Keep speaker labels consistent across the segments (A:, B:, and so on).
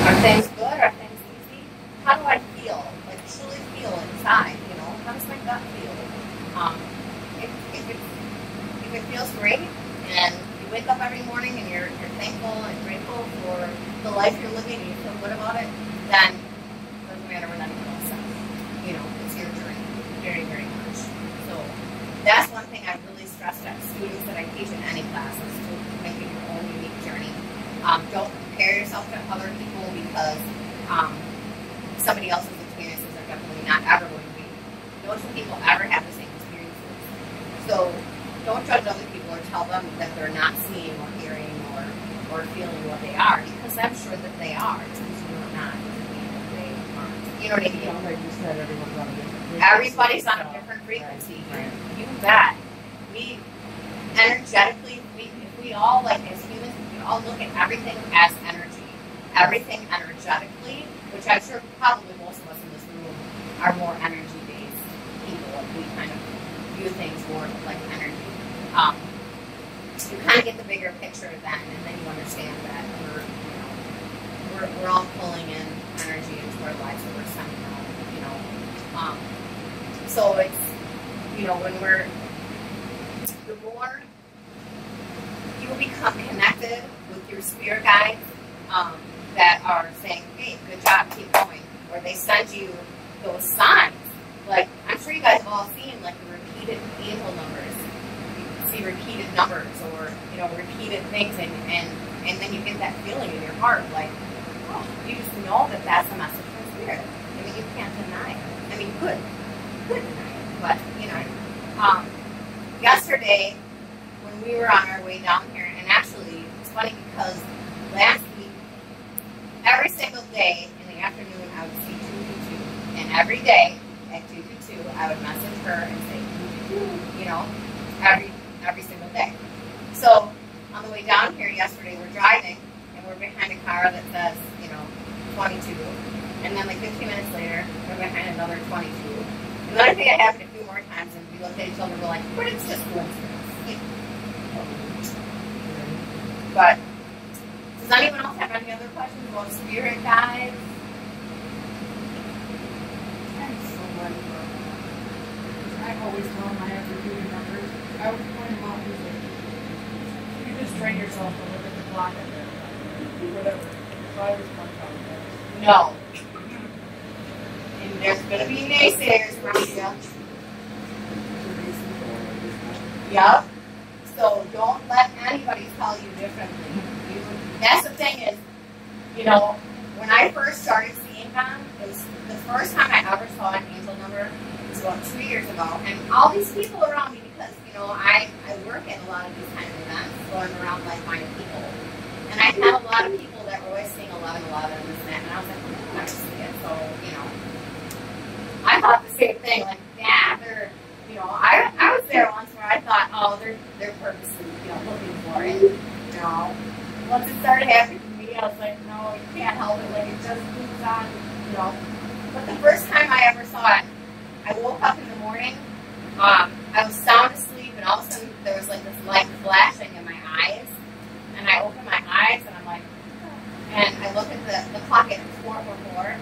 A: Are things good? Are things easy? How do I feel? Like truly feel inside, you know? How does my gut feel? If it feels great and you wake up every morning and you're thankful and grateful for the life you're living and you feel good about it, then it doesn't matter what anyone else says. You know, it's your journey very, very much. So that's one thing I've really stressed at students that I teach in any class is to make it your own unique journey. Don't compare yourself to other people because somebody else's experiences are definitely not ever going to be. No two people ever have the same experiences. So don't judge other people or tell them that they're not seeing or hearing or feeling what they are, because I'm sure that they are. It's because you're not. They aren't. You know what I mean?
B: Yeah, like you said, everyone's on a different frequency.
A: Everybody's on a different frequency. Right. You bet. We energetically, if we all, like as humans, we all look at everything as energy. Everything energetically, which I'm sure probably most of us in this room are more energy-based people. Like we kind of view things more like energy. You kind of get the bigger picture then, and then you understand that we're all pulling in energy into our lives that we're sending out, you know. So it's, you know, when the more you become connected with your spirit guides that are saying, hey, good job, keep going, or they send you those signs. Like, I'm sure you guys have all seen, like, the repeated angel numbers. See repeated numbers or, you know, repeated things, and then you get that feeling in your heart, like, oh, you just know that that's a message from spirit. I mean, you can't deny it. I mean, you could deny it, but, you know. Yesterday, when we were on our way down here, and actually, it's funny because last week, every single day in the afternoon, I would see 222, and every day at 222, I would message her and say 222, you know, every single day. So on the way down here yesterday, we're driving and we're behind a car that says, you know, 22. And then like 15 minutes later, we're behind another 22. And then I think it happened a few more times, and we looked at each other and we're like, but it's just coincidence. But does anyone else have any other questions about spirit guides?
B: I always tell them I have to do the numbers. I would point them out and say, you just train yourself to look at the clock and whatever. So I always point out that.
A: No. And there's going to be naysayers around you. Yep. So don't let anybody tell you differently. That's the thing is, you know, when I first started seeing them, it was the first time I ever saw an angel number. It was about 2 years ago, and all these people around me, because, you know, I work at a lot of these kind of events, going around like-minded people, and I had a lot of people that were always saying 11, 11, and this and that, and I was like, well, I never see it, so, you know, I thought the same thing, like, yeah, they're, you know, I was there once where I thought, oh, they're purposely, you know, looking for it, you know. Once it started happening to me, I was like, no, you can't help it, like, it just moves on, you know. But the first time I ever saw it, I woke up in the morning, I was sound asleep, and all of a sudden there was like this light flashing in my eyes, and I opened my eyes, and I'm like, and I look at the clock, and it's 444,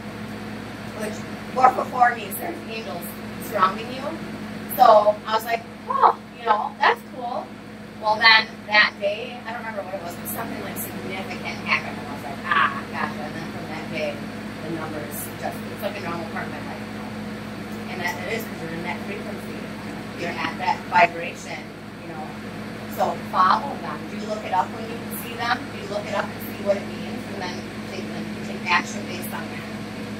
A: which 444 means there's angels surrounding you. So I was like, oh, you know, that's cool. Well, then that day, I don't remember what it was, but something like significant happened, and I was like, ah, gotcha. And then from that day, the numbers just, it's like a normal part of my life. And that it is, because you're in that frequency. You're at that vibration, you know. So follow them. Do you look it up when you see them? Do you look it up and see what it means? And then take action based on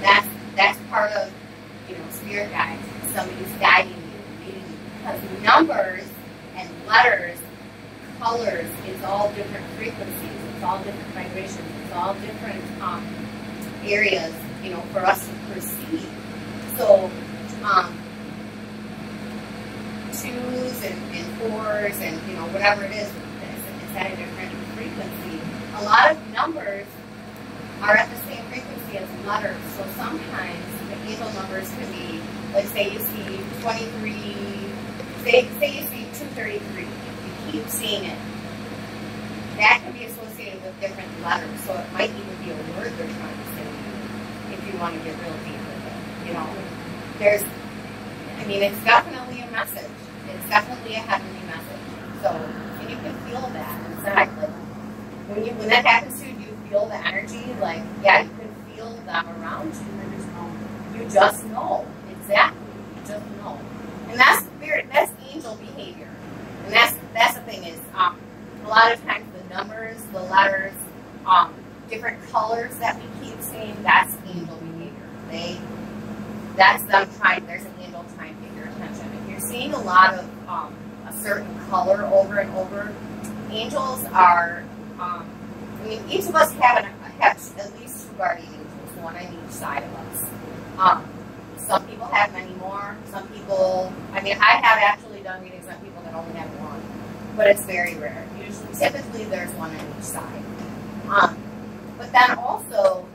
A: that. That's part of, you know, spirit guides. Somebody's guiding you, leading you. Because numbers and letters, colors, it's all different frequencies. It's all different vibrations. It's all different areas, you know, for us to perceive. So, twos and fours and, you know, whatever it is, it's at a different frequency. A lot of numbers are at the same frequency as letters. So sometimes the angel numbers can be, like, say you see 23, say you see 233. You keep seeing it. That can be associated with different letters. So it might even be a word they're trying to say. want to get real deep with it. You know, it's definitely a message. It's definitely a heavenly message. So, and you can feel that inside. Like, when that happens to you, you feel the energy. Like, yeah, you can feel them around you. You just know. Exactly. You just know. And that's angel behavior. And that's the thing is, a lot of times the numbers, the letters, different colors that we keep seeing, that's angel behavior. That's them trying, there's an angel trying to get your attention. If you're seeing a lot of a certain color over and over, angels are, each of us have at least 2 guardian angels, one on each side of us. Some people have many more. Some people, I have actually done readings on people that only have one, but it's very rare. Typically there's one on each side. But then also,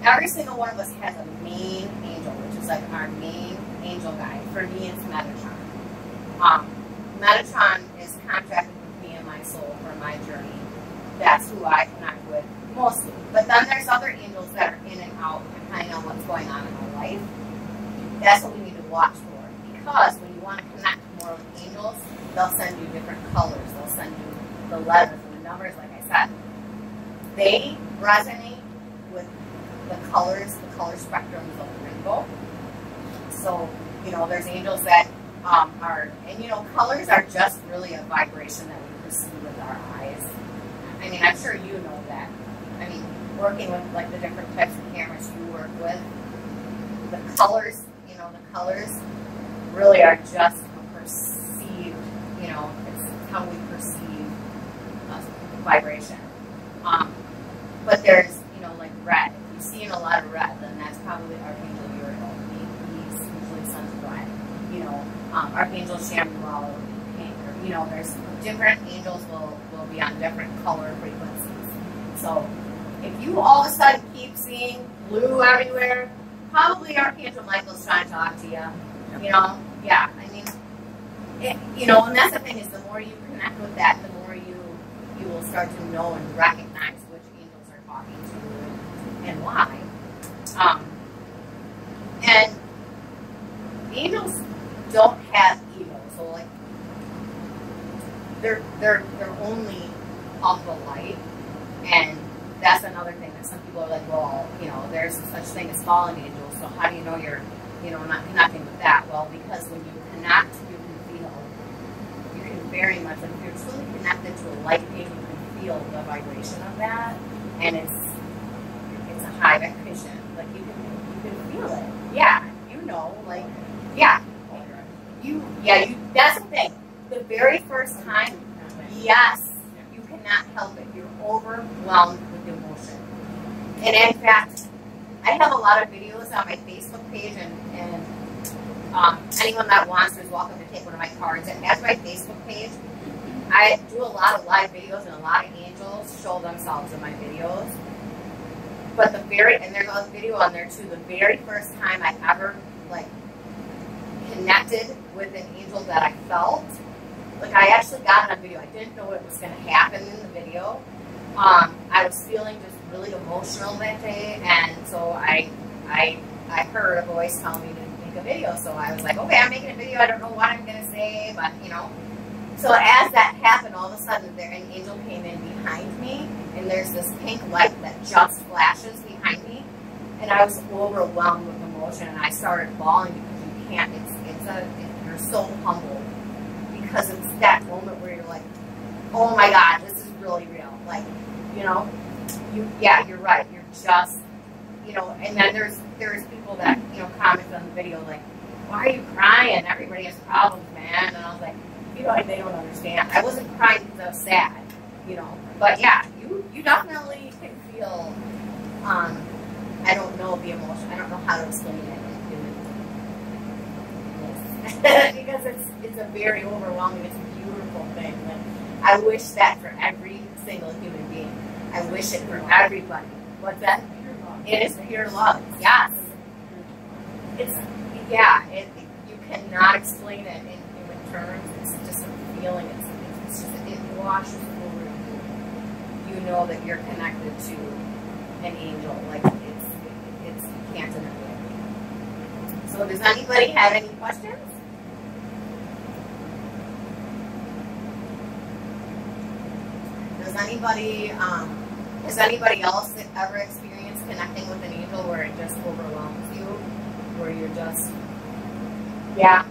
A: every single one of us has a main angel, which is like our main angel guide. For me, it's Metatron. Metatron is contracted with me and my soul for my journey. That's who I connect with mostly. But then there's other angels that are in and out, depending on what's going on in our life. That's what we need to watch for. Because when you want to connect more with angels, they'll send you different colors. They'll send you the letters and the numbers, like I said. They resonate with the colors, the color spectrums of the rainbow. So, there's angels that colors are just really a vibration that we perceive with our eyes. I'm sure you know that. Working with like the different types of cameras you work with, the colors, the colors really are just perceived, it's how we perceive vibration. But there's, like red. If you've seen a lot of red, then that's probably Archangel Uriel. He's usually sons of red. Archangel Chamuel will be pink. Or, there's different angels will be on different color frequencies. So if you all of a sudden keep seeing blue everywhere, probably Archangel Michael's trying to talk to you. Yeah. And that's the thing is, the more you connect with that, the more you will start to know and recognize which angels are talking to you and why. And angels don't have ego, so like they're only of the light, and that's another thing that some people are like, well, there's such thing as fallen angels, so how do you know you're, not connecting with that? Well, because when you connect, you can very much, like if you're truly connected to a light being, you can feel the vibration of that, and it's a high vibration. Like you can feel it. Yeah, like, yeah. That's the thing. The very first time, yes, you cannot help it. You're overwhelmed with emotion. And in fact, I have a lot of videos on my Facebook page, and anyone that wants is welcome to take one of my cards. And as my Facebook page, I do a lot of live videos, and a lot of angels show themselves in my videos. But and there's a video on there too, the very first time I ever, like, connected with an angel that I felt, like I actually got it on video. I didn't know what was going to happen in the video. I was feeling just really emotional that day, and so I heard a voice tell me to make a video. So I was like, okay, I'm making a video. I don't know what I'm going to say, but So as that happened, all of a sudden an angel came in behind me, and there's this pink light that just flashes behind me, and I was overwhelmed with emotion, and I started bawling because you can't. You're so humbled because it's that moment where you're like, oh my God, this is really real. Like, you're right. You're just, and then there's people that, comment on the video like, why are you crying? Everybody has problems, man. And I was like, they don't understand. I wasn't crying because I was sad, But yeah, you definitely can feel, I don't know the emotion. I don't know how to explain it. Because it's a very overwhelming, it's a beautiful thing. Like, I wish that for every single human being. I wish it for everybody. What's that? It is pure love. Yes. You cannot explain it in human terms. It's just a feeling. It washes over you. You know that you're connected to an angel. Like it's you can't deny it. So does anybody have any questions? Does anybody has anybody else ever experienced connecting with an angel where it just overwhelms you, where you're just, yeah?